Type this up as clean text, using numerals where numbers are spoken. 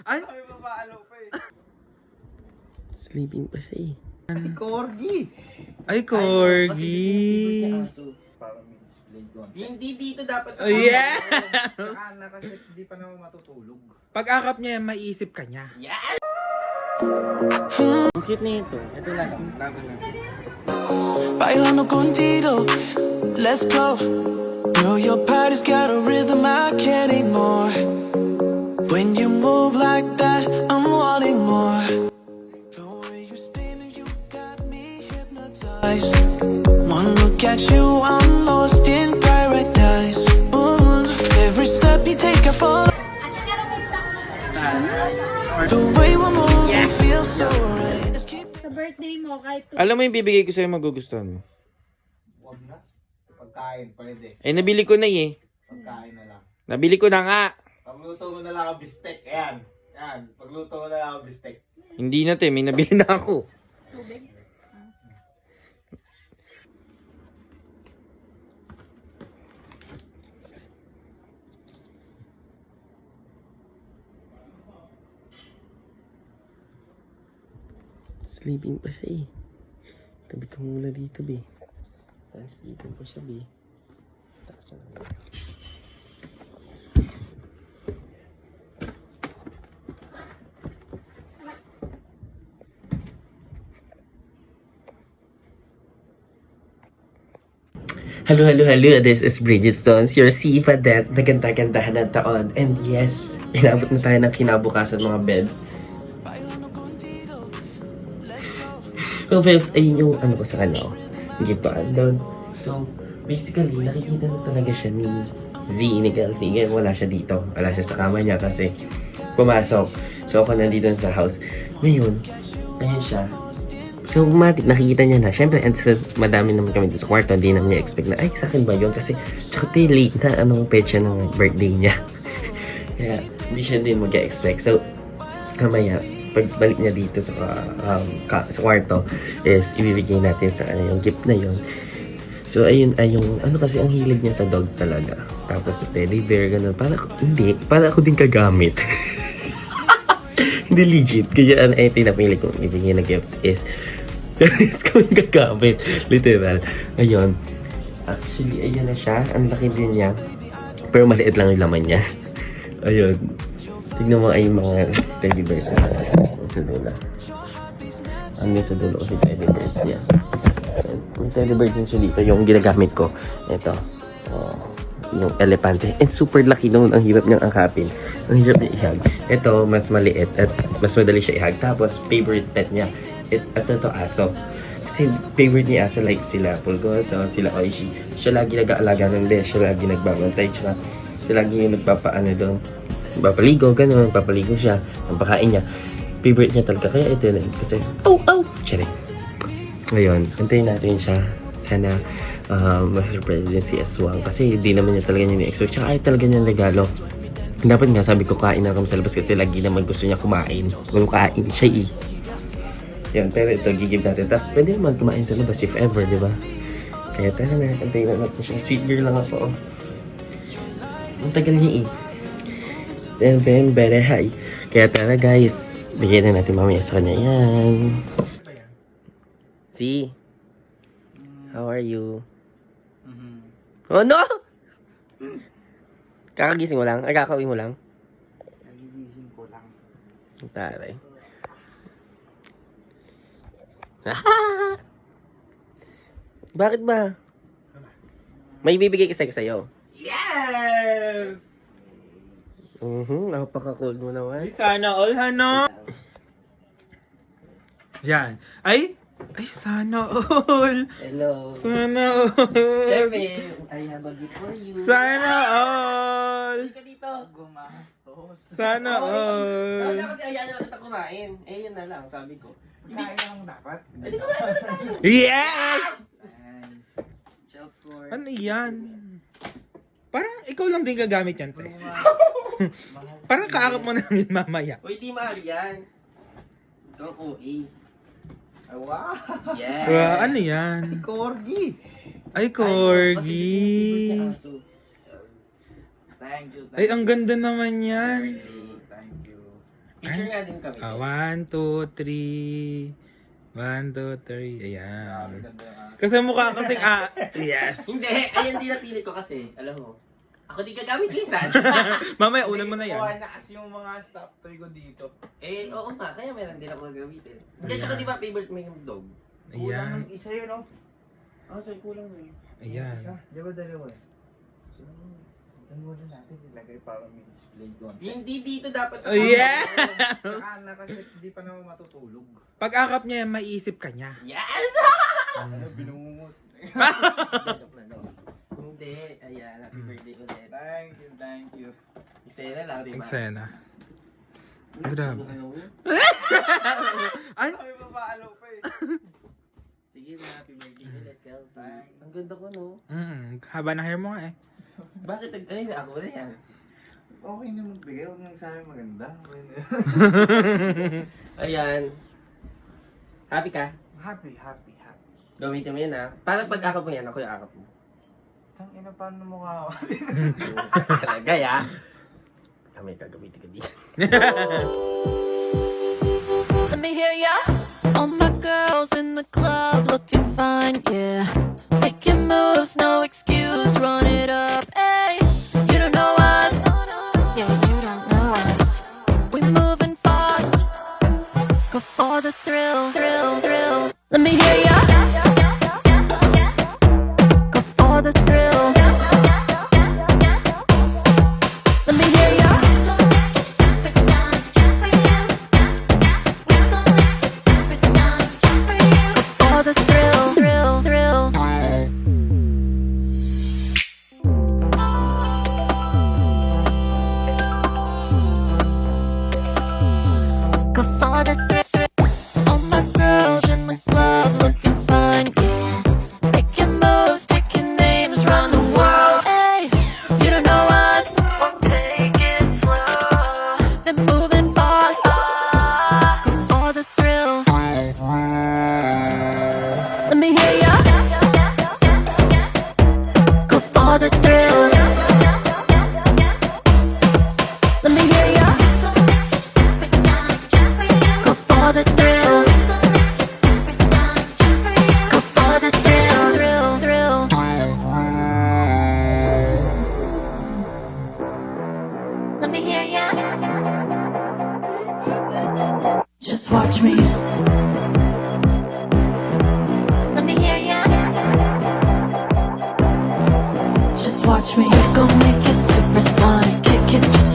Ay! Ay, mapaalo pa eh. Sleeping pa siya eh. Ay, corgi! Ay, corgi! Parang may display doon. Hindi dito dapat sa Oh, yeah! Saka na kasi hindi pa naman matutulog. Pag-akap niya, maiisip ka niya. Yes! Ang cute na ito. Ito lang. Laban na. Bailando contigo, let's go. Know your body's got a rhythm I can't ignore. When you move like that, I'm wanting more. The way you spin, you got me hypnotized. One look at you, I'm lost in paradise. Every step you take, I fall. The way we're moving feels so right. Let's keep Sa birthday mo, kahit Alam mo yung bibigay ko sa'yo, magugustuhan mo. Huwag na. Pagkain, pwede. Eh, nabili ko na eh. Pagkain na lang. Nabili ko na nga. Pagluto mo na lang ang bistek. Ayan. Ayan. Pagluto mo na lang ang bistek. Hindi na te, may nabili na ako. tubig. Sleeping pa siya eh. Tabi ka muna dito, be. Tapos sleeping pa siya, be. Taas na lang. Hello, hello, hello. This is Bridget Stones, your Siva that naganda-gandahan ng taon. And yes, inabot na tayo ng kinabukasan mga beds. So, friends, ayun yung ano ko sa kanya. Gipaan doon. So, basically, nakikita na talaga siya ni Z, ni Kelsey. Ngayon, wala siya dito. Wala siya sa kama niya kasi pumasok. So, ako nandito sa house. Ngayon, ayun siya. So, nakikita niya na. Siyempre, and says, madami naman kami dito sa kwarto. Hindi naman niya expect na, ay, sa akin ba yun? Kasi, tsaka late na anong petsa ng birthday niya. Kaya, hindi siya din mag-expect. So, kamaya, pagbalik niya dito sa kwarto is ibibigay natin sa kanya yung gift na yun. So ayun ay yung ano kasi ang hilig niya sa dog talaga. Tapos sa teddy bear ganun. Para ako din kagamit. Hindi legit. Kaya ay pinapili kong ibigay na gift is ko yung gagamit. Literal. Ayun. Actually ayun na siya. Ang laki din niya. Pero maliit lang yung laman niya. Ayun. Tignan mo ay yung mga teddy bears na sa dulo. Ang sa dulo kasi teddy bears niya. May teddy bear din siya dito. Yung ginagamit ko. Ito. Yung elepante. And super laki noon. Ang hirap niyang angkapin. Ang hirap niya ihag. Ito, mas maliit at mas madali siya ihag. Tapos, favorite pet niya. At ito, aso. Kasi favorite niya aso like sila Pulgon, so sila Oishi. Siya lagi nag-aalaga ng besh. Siya lagi nagbabantay. Tsaka siya lagi yung nagpapaano doon. Papaligo, gano'n, papaligo siya, ang pakain niya. Favorite niya talaga, kaya ito na kasi, Charing. Ngayon, antayin natin siya. Sana, ma-surprise din si Aswang. Kasi hindi naman niya talaga niya ni-expect. Tsaka ay talaga niya regalo. Dapat nga, sabi ko, kain na kami sa labas kasi lagi naman gusto niya kumain. Kain siya eh. Yan, pero ito, gigib natin. Tapos, pwede naman kumain sa labas if ever, di ba? Kaya tara na, antayin na natin siya. Sweet girl lang ako, Ang tagal niya eh. Ben, better hi. Kaya tara guys, bigyan na natin mamaya sa kanya yan. See? How are you? Oh no! Kakagising mo lang? Ay, kakawin mo lang? Nagigising ko lang. Taray. Bakit ba? May bibigay kasi sa'yo. Yes! Napaka-cold mo naman. Sana all, Hana. Yan. Ay, sana all. Hello. Sana all. Siyempre, I have a gift for you. Sana all. Ka dito. Gumastos. Sana all. Na kasi ayaw na kita kumain. Eh, yun na lang, sabi ko. Kain lang dapat. Hindi kumain na tayo. Yes! Nice. Of course. Ano yan? Parang ikaw lang din gagamit yan, te. Parang kaakap mo na lang yun mamaya. Uy, di mahal yan. Don't OA. Ay, wow. Yes. Ano yan? Corgi. Ay, Kasi corgi. favorite niya aso. Thank you. Ay, ang ganda naman yan. Thank you. Picture nga din kami. 1, 2, 3. 1, 2, 3. Ayan. Ganda yung Kasi mukha kasing yes. Hindi, ayan din napili ko kasi. Alam mo, ako di gagamit lisan. Mamaya, unan mo na yan. Kuha na kasi yung mga stop toy ko dito. Eh, oo nga, kaya meron din ako gagamitin. Hindi, tsaka di ba favorite mo yung dog? Ayan. Kulang ng isa yun, no? Oh, sorry, kulang na yun. Ayan. Isa? Di ba dalawa eh? So, dalawa na natin ilagay para may display doon. Hindi dito dapat sa Oh, yeah! Saka na kasi hindi pa naman matutulog. Pag-akap niya, maiisip ka niya. Yes! Ano, binungot. Hindi, ayan, happy birthday ulit. Thank you. Isa na lang, di ba? Eksena. Grabe. Ano? Ay! Ay, mapaalaw pa eh. Sige na, happy birthday ulit, Kelsey. Ang ganda ko, no? Haba na hair mo nga eh. Bakit, ano yun, ako na yan? Okay na magbigay. Huwag nang sabi maganda. Ayan. Happy ka? Happy. Gamitin mo yan, ha? Parang pag-akap mo yan, ako yung akap mo. Tang ina, paano mukha ako? Talaga, ya? May kagamitin ka dito. Let me hear ya. All my girls in the club looking fine, yeah. Making moves, no excuse, run it up, hey. You don't know us, yeah, you don't know us. We moving fast, go for the thrill. Let me hear ya. Go for the thrill. Let me hear ya. For the thrill. Go for the thrill. All my girls in the club looking fine, yeah. Making moves, taking names around the world. Hey, you don't know us. Won't take it slow. They're moving fast. Go for the thrill. Let me hear ya. Go for the thrill. Let me hear ya. Go for the thrill. Go for the thrill. Let me hear ya. Just watch me. Let me hear ya. Just watch me. Go make it supersonic. Kick it just